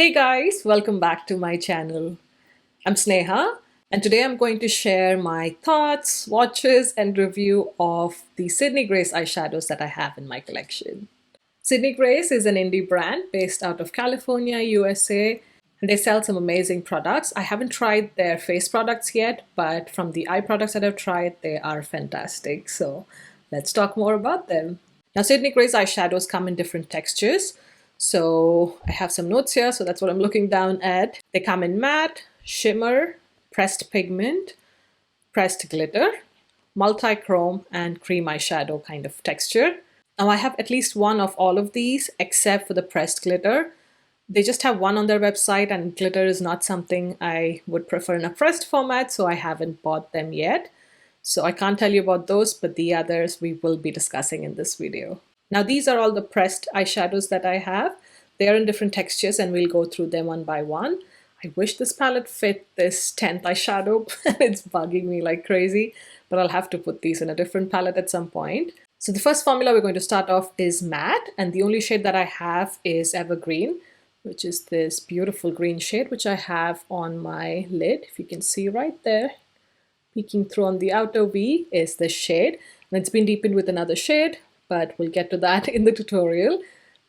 Hey guys, welcome back to my channel. I'm Sneha, and today I'm going to share my thoughts, swatches, and review of the Sydney Grace eyeshadows that I have in my collection. Sydney Grace is an indie brand based out of California, USA, and they sell some amazing products. I haven't tried their face products yet, but from the eye products that I've tried, they are fantastic. So let's talk more about them. Now, Sydney Grace eyeshadows come in different textures. So I have some notes here, so that's what I'm looking down at. They come in matte, shimmer, pressed pigment, pressed glitter, multi-chrome, and cream eyeshadow kind of texture. Now I have at least one of all of these except for the pressed glitter. They just have one on their website, and glitter is not something I would prefer in a pressed format, so I haven't bought them yet. So I can't tell you about those, but the others we will be discussing in this video. Now these are all the pressed eyeshadows that I have. They are in different textures and we'll go through them one by one. I wish this palette fit this 10th eyeshadow. It's bugging me like crazy, but I'll have to put these in a different palette at some point. So the first formula we're going to start off is matte, and the only shade that I have is Evergreen, which is this beautiful green shade, which I have on my lid. If you can see right there, peeking through on the outer V is this shade, and it's been deepened with another shade, but we'll get to that in the tutorial.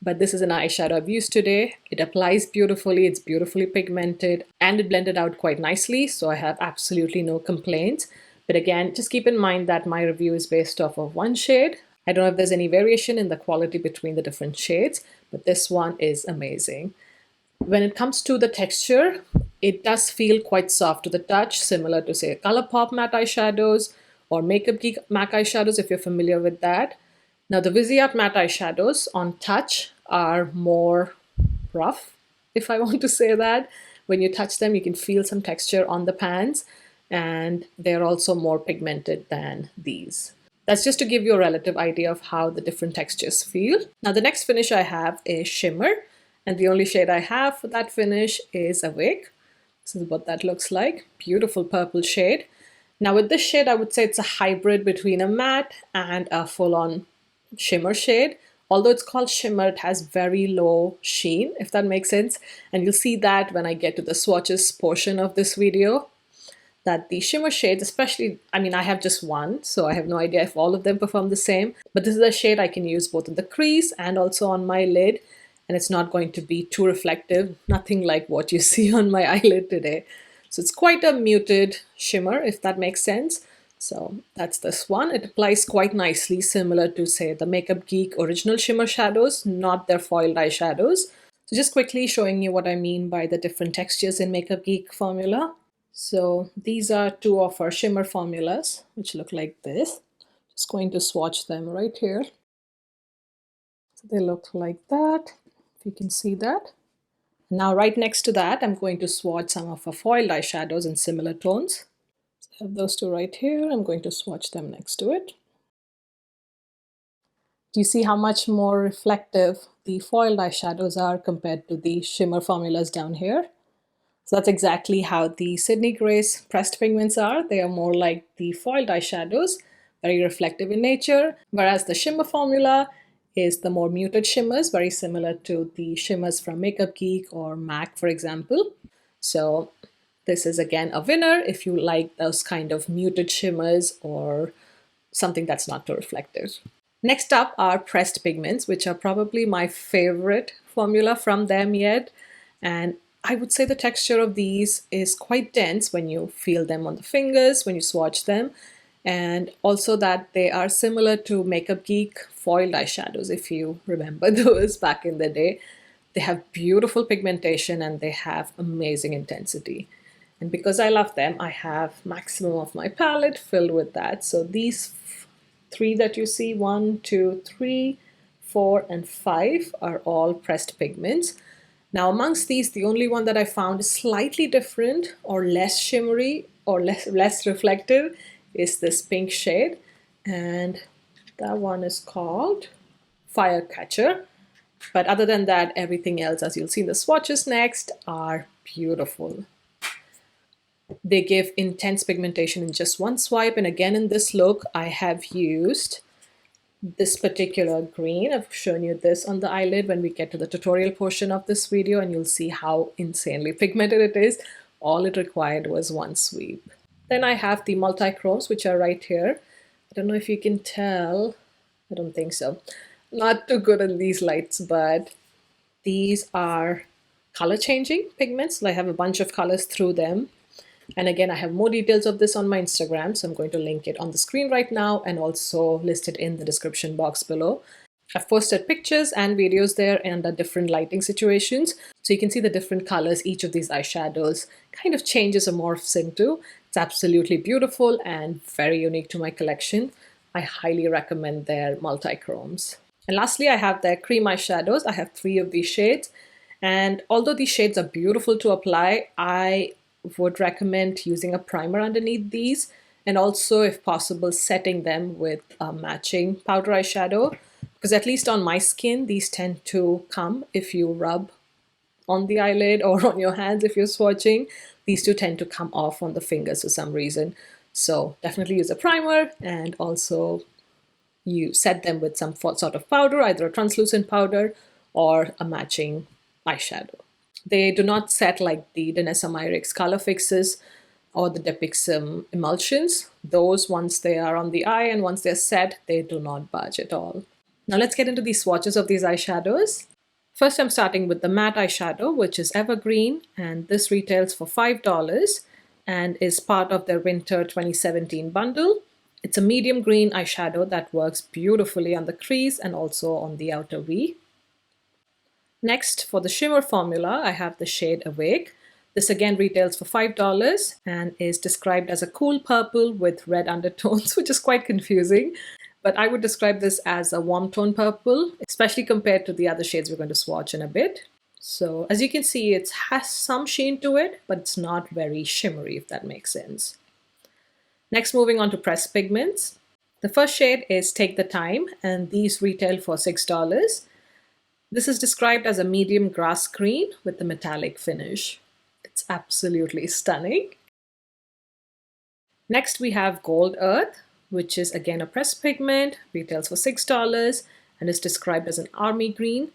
But this is an eyeshadow I've used today. It applies beautifully, it's beautifully pigmented, and it blended out quite nicely, so I have absolutely no complaints. But again, just keep in mind that my review is based off of one shade. I don't know if there's any variation in the quality between the different shades, but this one is amazing. When it comes to the texture, it does feel quite soft to the touch, similar to say ColourPop matte eyeshadows or Makeup Geek MAC eyeshadows if you're familiar with that. Now the Viseart matte eyeshadows on touch are more rough, if I want to say that. When you touch them, you can feel some texture on the pans, and they're also more pigmented than these. That's just to give you a relative idea of how the different textures feel. Now the next finish I have is Shimmer, and the only shade I have for that finish is Awake. This is what that looks like. Beautiful purple shade. Now with this shade, I would say it's a hybrid between a matte and a full-on shimmer shade. Although it's called shimmer, it has very low sheen, if that makes sense. And you'll see that when I get to the swatches portion of this video, that the shimmer shades, especially, I mean, I have just one, so I have no idea if all of them perform the same, but this is a shade I can use both in the crease and also on my lid, and it's not going to be too reflective, nothing like what you see on my eyelid today. So it's quite a muted shimmer, if that makes sense. So that's this one. It applies quite nicely, similar to say the Makeup Geek original shimmer shadows, not their foiled eyeshadows. So just quickly showing you what I mean by the different textures in Makeup Geek formula. So these are two of our shimmer formulas, which look like this. Just going to swatch them right here. So they look like that, if you can see that. Now right next to that, I'm going to swatch some of our foiled eyeshadows in similar tones. I have those two right here. I'm going to swatch them next to it. Do you see how much more reflective the foiled eyeshadows are compared to the shimmer formulas down here? So that's exactly how the Sydney Grace pressed pigments are. They are more like the foiled eyeshadows, very reflective in nature, whereas the shimmer formula is the more muted shimmers, very similar to the shimmers from Makeup Geek or MAC, for example. So this is again a winner if you like those kind of muted shimmers or something that's not too reflective. Next up are pressed pigments, which are probably my favorite formula from them yet. And I would say the texture of these is quite dense when you feel them on the fingers, when you swatch them. And also that they are similar to Makeup Geek foiled eyeshadows, if you remember those back in the day. They have beautiful pigmentation and they have amazing intensity. And because I love them, I have maximum of my palette filled with that. So these three that you see, 1, 2, 3, 4, and 5 are all pressed pigments. Now amongst these, the only one that I found is slightly different or less shimmery or less reflective is this pink shade. And that one is called Firecatcher. But other than that, everything else, as you'll see in the swatches next, are beautiful. They give intense pigmentation in just one swipe, and again in this look I have used this particular green. I've shown you this on the eyelid when we get to the tutorial portion of this video, and you'll see how insanely pigmented it is. All it required was one sweep. Then I have the multi-chromes, which are right here. I don't know if you can tell. I don't think so. Not too good in these lights, but these are color changing pigments. I have a bunch of colors through them. And again, I have more details of this on my Instagram, so I'm going to link it on the screen right now and also list it in the description box below. I've posted pictures and videos there and the different lighting situations, so you can see the different colors each of these eyeshadows kind of changes or morphs into. It's absolutely beautiful and very unique to my collection. I highly recommend their multi-chromes. And lastly, I have their cream eyeshadows. I have 3 of these shades, and although these shades are beautiful to apply, I would recommend using a primer underneath these, and also if possible setting them with a matching powder eyeshadow, because at least on my skin these tend to come if you rub on the eyelid or on your hands. If you're swatching, these two tend to come off on the fingers for some reason. So definitely use a primer, and also you set them with some sort of powder, either a translucent powder or a matching eyeshadow. They do not set like the Danessa Myricks color fixes or the Depix emulsions. Those, once they are on the eye and once they're set, they do not budge at all. Now let's get into the swatches of these eyeshadows. First, I'm starting with the matte eyeshadow, which is Evergreen, and this retails for $5 and is part of their Winter 2017 bundle. It's a medium green eyeshadow that works beautifully on the crease and also on the outer V. Next, for the shimmer formula, I have the shade Awake. This again retails for $5 and is described as a cool purple with red undertones, which is quite confusing. But I would describe this as a warm tone purple, especially compared to the other shades we're going to swatch in a bit. So as you can see, it has some sheen to it, but it's not very shimmery, if that makes sense. Next, moving on to pressed pigments. The first shade is Take the Time, and these retail for $6. This is described as a medium grass green with a metallic finish. It's absolutely stunning. Next, we have Gold Earth, which is again a pressed pigment, retails for $6 and is described as an army green.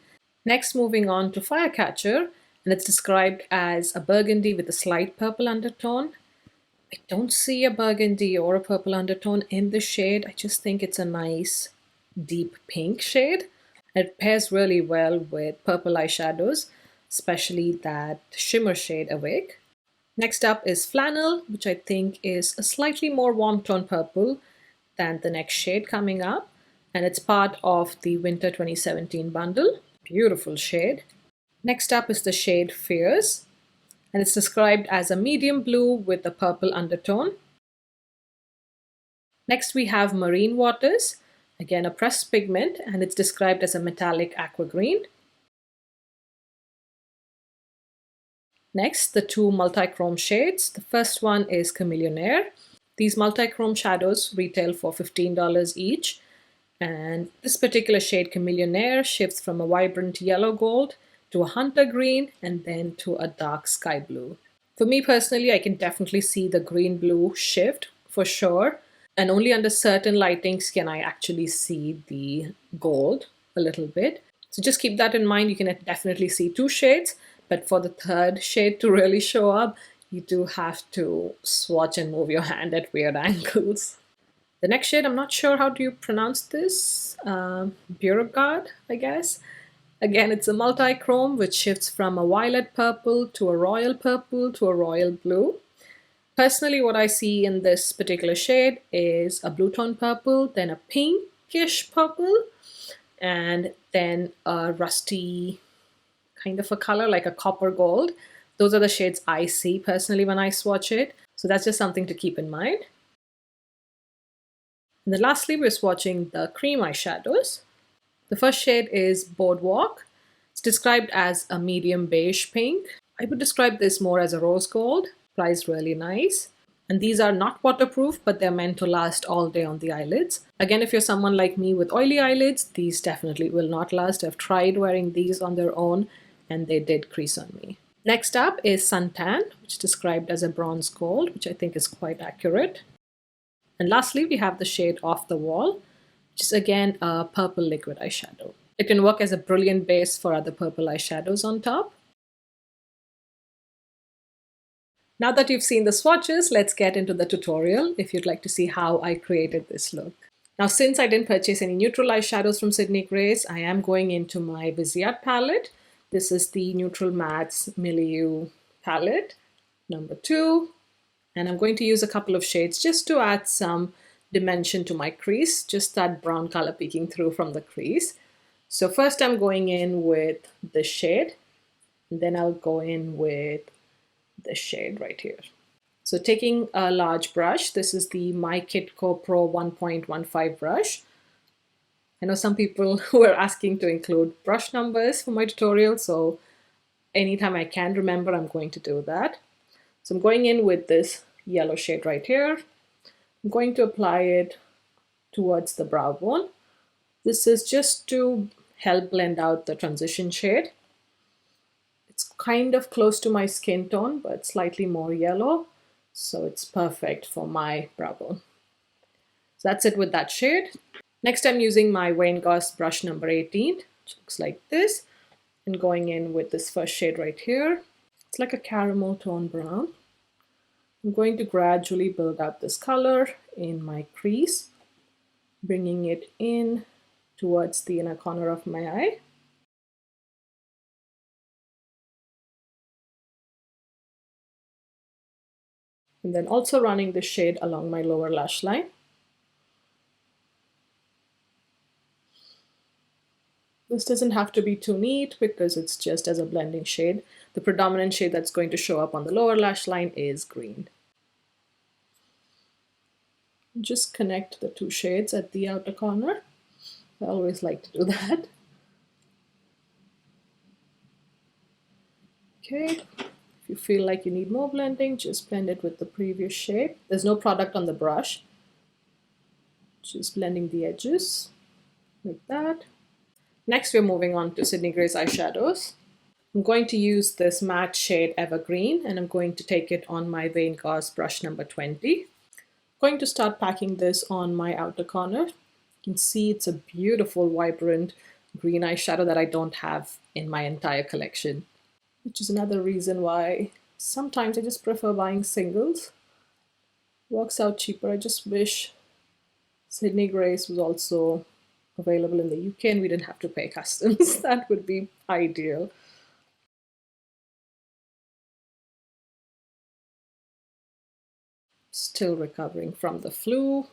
Next, moving on to Firecatcher, and it's described as a burgundy with a slight purple undertone. I don't see a burgundy or a purple undertone in the shade. I just think it's a nice deep pink shade. It pairs really well with purple eyeshadows, especially that shimmer shade Awake. Next up is Flannel, which I think is a slightly more warm tone purple than the next shade coming up, and it's part of the Winter 2017 bundle. Beautiful shade. Next up is the shade Fierce, and it's described as a medium blue with a purple undertone. Next we have Marine Waters, again a pressed pigment, and it's described as a metallic aqua green. Next, the 2 multi-chrome shades. The first one is Chamellionaire. These multi-chrome shadows retail for $15 each, and this particular shade Chamellionaire shifts from a vibrant yellow gold to a hunter green and then to a dark sky blue. For me personally, I can definitely see the green blue shift for sure, and only under certain lightings can I actually see the gold a little bit. So just keep that in mind. You can definitely see 2 shades, but for the third shade to really show up, you do have to swatch and move your hand at weird angles. The next shade, I'm not sure how do you pronounce this, Beauregarde, I guess. Again, it's a multi-chrome which shifts from a violet purple to a royal purple to a royal blue. Personally, what I see in this particular shade is a blue tone purple, then a pinkish purple, and then a rusty kind of a color like a copper gold. Those are the shades I see personally when I swatch it. So that's just something to keep in mind. And then lastly, we're swatching the cream eyeshadows. The first shade is Boardwalk. It's described as a medium beige pink. I would describe this more as a rose gold. Applies really nice. And these are not waterproof, but they're meant to last all day on the eyelids. Again, if you're someone like me with oily eyelids, these definitely will not last. I've tried wearing these on their own and they did crease on me. Next up is Suntan, which is described as a bronze gold, which I think is quite accurate. And lastly, we have the shade Off the Wall, which is again a purple liquid eyeshadow. It can work as a brilliant base for other purple eyeshadows on top. Now that you've seen the swatches, let's get into the tutorial if you'd like to see how I created this look. Now, since I didn't purchase any neutral eyeshadows from Sydney Grace, I am going into my Viseart palette. This is the Neutral Mattes Milieu palette, number 2. And I'm going to use a couple of shades just to add some dimension to my crease, just that brown color peeking through from the crease. So first I'm going in with this shade, and then I'll go in with this shade right here. So taking a large brush, this is the My Kitco Pro 1.15 brush. I know some people who are asking to include brush numbers for my tutorial, so anytime I can remember, I'm going to do that. So I'm going in with this yellow shade right here. I'm going to apply it towards the brow bone. This is just to help blend out the transition shade. It's kind of close to my skin tone, but slightly more yellow. So it's perfect for my brow bone. So that's it with that shade. Next, I'm using my Wayne Goss brush number 18, which looks like this, and going in with this first shade right here. It's like a caramel tone brown. I'm going to gradually build up this color in my crease, bringing it in towards the inner corner of my eye. And then also running the shade along my lower lash line. This doesn't have to be too neat because it's just as a blending shade. The predominant shade that's going to show up on the lower lash line is green. Just connect the two shades at the outer corner. I always like to do that. Okay, if you feel like you need more blending, just blend it with the previous shade. There's no product on the brush. Just blending the edges like that. Next, we're moving on to Sydney Grace eyeshadows. I'm going to use this matte shade Evergreen, and I'm going to take it on my Wayne Goss brush number 20. I'm going to start packing this on my outer corner. You can see it's a beautiful, vibrant green eyeshadow that I don't have in my entire collection, which is another reason why sometimes I just prefer buying singles. Works out cheaper. I just wish Sydney Grace was also available in the UK and we didn't have to pay customs. That would be ideal. Still recovering from the flu.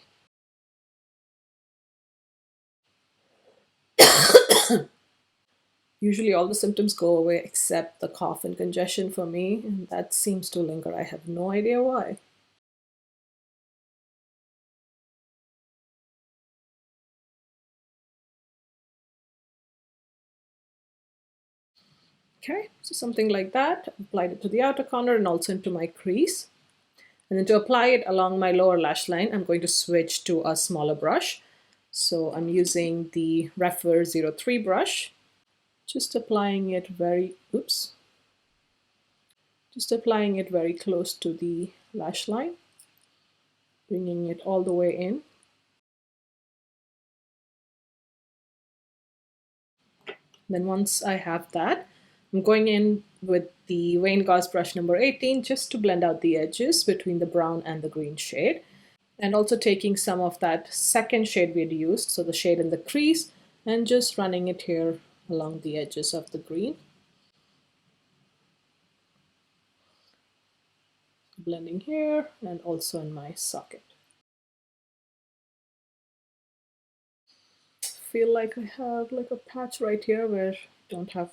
Usually all the symptoms go away except the cough and congestion for me, and that seems to linger. I have no idea why. Okay, so something like that. Applied it to the outer corner and also into my crease. And then to apply it along my lower lash line, I'm going to switch to a smaller brush. So I'm using the Refer 03 brush. Just applying it just applying it very close to the lash line, bringing it all the way in. Then once I have that, I'm going in with the Wayne Goss brush number 18 just to blend out the edges between the brown and the green shade. And also taking some of that second shade we had used, so the shade in the crease, and just running it here along the edges of the green. Blending here and also in my socket. Feel like I have like a patch right here where I don't have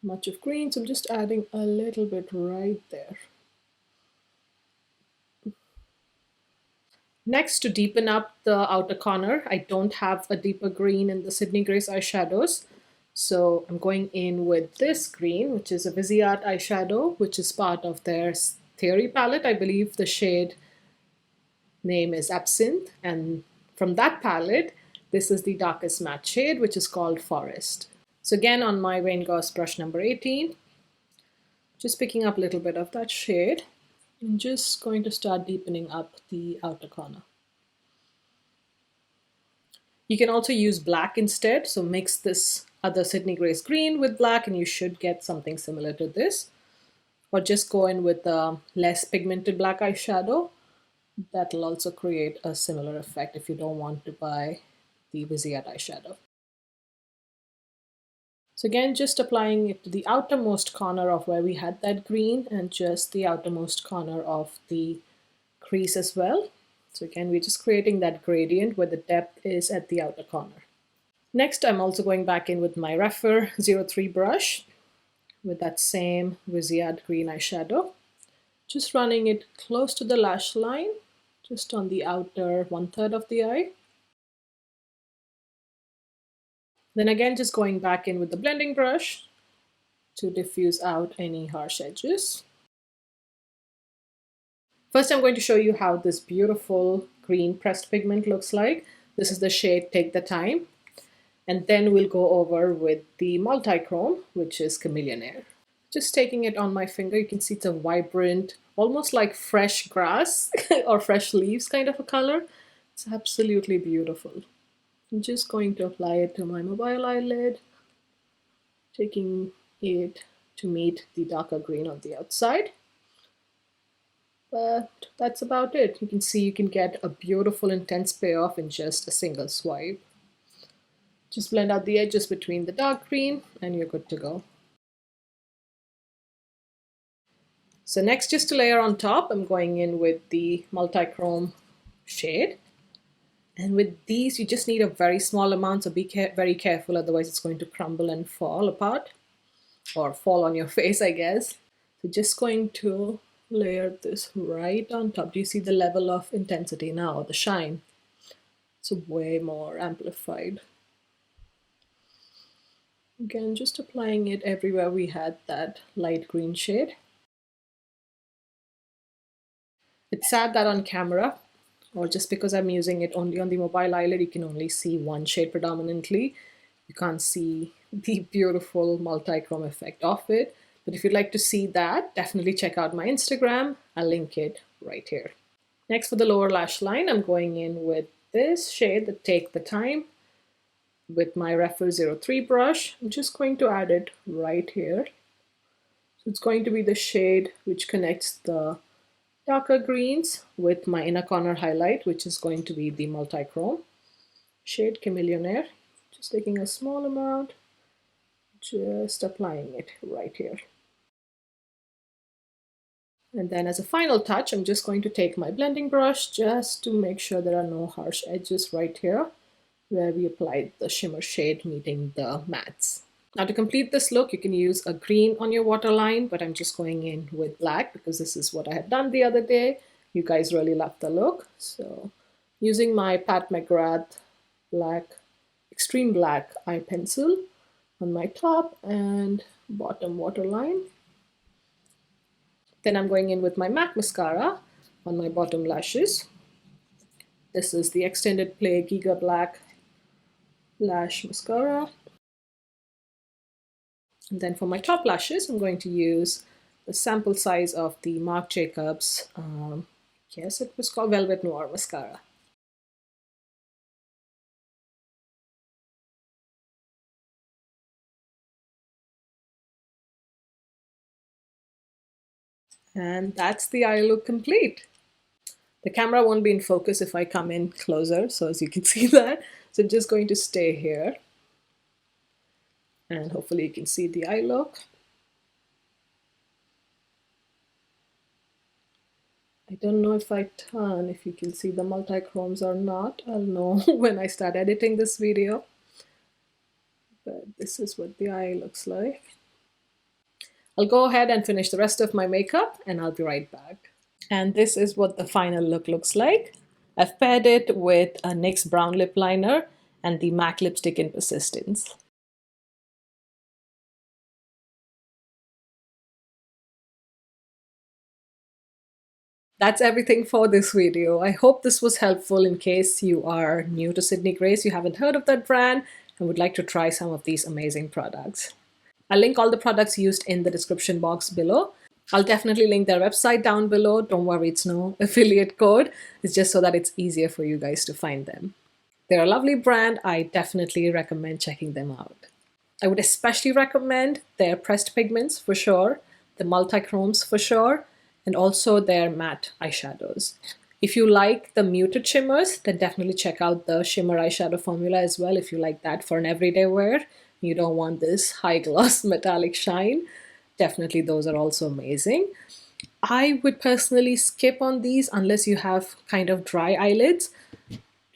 much of green, so I'm just adding a little bit right there. Next, to deepen up the outer corner, I don't have a deeper green in the Sydney Grace eyeshadows. So I'm going in with this green, which is a Viseart eyeshadow, which is part of their Theory palette. I believe the shade name is Absinthe. And from that palette, this is the darkest matte shade, which is called Forest. So again, on my Wayne Goss brush number 18, just picking up a little bit of that shade. I'm just going to start deepening up the outer corner. You can also use black instead. So mix this other Sydney Grace green with black and you should get something similar to this. Or just go in with a less pigmented black eyeshadow. That'll also create a similar effect if you don't want to buy the Beauregarde eyeshadow. So again, just applying it to the outermost corner of where we had that green and just the outermost corner of the crease as well. So again, we're just creating that gradient where the depth is at the outer corner. Next, I'm also going back in with my Refer 03 brush with that same Beauregarde green eyeshadow. Just running it close to the lash line, just on the outer 1/3 of the eye. Then again, just going back in with the blending brush to diffuse out any harsh edges. First, I'm going to show you how this beautiful green pressed pigment looks like. This is the shade Take the Time. And then we'll go over with the multi-chrome, which is Chamellionaire. Just taking it on my finger, you can see it's a vibrant, almost like fresh grass or fresh leaves kind of a color. It's absolutely beautiful. I'm just going to apply it to my mobile eyelid, taking it to meet the darker green on the outside. But that's about it. You can see you can get a beautiful intense payoff in just a single swipe. Just blend out the edges between the dark green and you're good to go. So next, just to layer on top, I'm going in with the multi-chrome shade. And with these, you just need a very small amount, so be very careful, otherwise it's going to crumble and fall apart. Or fall on your face, I guess. So just going to layer this right on top. Do you see the level of intensity now, the shine? It's way more amplified. Again, just applying it everywhere we had that light green shade. It's sad that on camera, or just because I'm using it only on the mobile eyelid, you can only see one shade predominantly. You can't see the beautiful multi-chrome effect of it. But if you'd like to see that, definitely check out my Instagram. I'll link it right here. Next, for the lower lash line, I'm going in with this shade, the Take the Time, with my Refer 03 brush. I'm just going to add it right here. So it's going to be the shade which connects the darker greens with my inner corner highlight, which is going to be the multi-chrome shade Chamellionaire. Just taking a small amount, just applying it right here. And then as a final touch, I'm just going to take my blending brush just to make sure there are no harsh edges right here where we applied the shimmer shade meeting the mattes. Now to complete this look, you can use a green on your waterline, but I'm just going in with black because this is what I had done the other day. You guys really loved the look. So using my Pat McGrath black, extreme black eye pencil on my top and bottom waterline. Then I'm going in with my MAC mascara on my bottom lashes. This is the Extended Play Giga Black Lash Mascara. And then for my top lashes, I'm going to use the sample size of the Marc Jacobs, yes, it was called Velvet Noir Mascara. And that's the eye look complete. The camera won't be in focus if I come in closer, so as you can see that. So I'm just going to stay here. And hopefully you can see the eye look. I don't know if I turn, if you can see the multi-chromes or not. I'll know when I start editing this video. But this is what the eye looks like. I'll go ahead and finish the rest of my makeup and I'll be right back. And this is what the final look looks like. I've paired it with a NYX brown lip liner and the MAC lipstick in Persistence. That's everything for this video. I hope this was helpful in case you are new to Sydney Grace, you haven't heard of that brand, and would like to try some of these amazing products. I'll link all the products used in the description box below. I'll definitely link their website down below. Don't worry, it's no affiliate code. It's just so that it's easier for you guys to find them. They're a lovely brand. I definitely recommend checking them out. I would especially recommend their pressed pigments for sure, the multi-chromes for sure, and also their matte eyeshadows. If you like the muted shimmers, then definitely check out the shimmer eyeshadow formula as well if you like that for an everyday wear. You don't want this high gloss metallic shine. Definitely those are also amazing. I would personally skip on these unless you have kind of dry eyelids,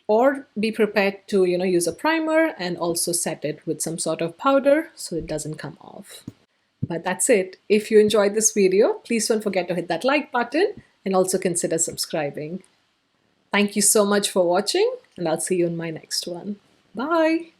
or be prepared to use a primer and also set it with some sort of powder so it doesn't come off. But that's it. If you enjoyed this video, please don't forget to hit that like button and also consider subscribing. Thank you so much for watching, and I'll see you in my next one. Bye.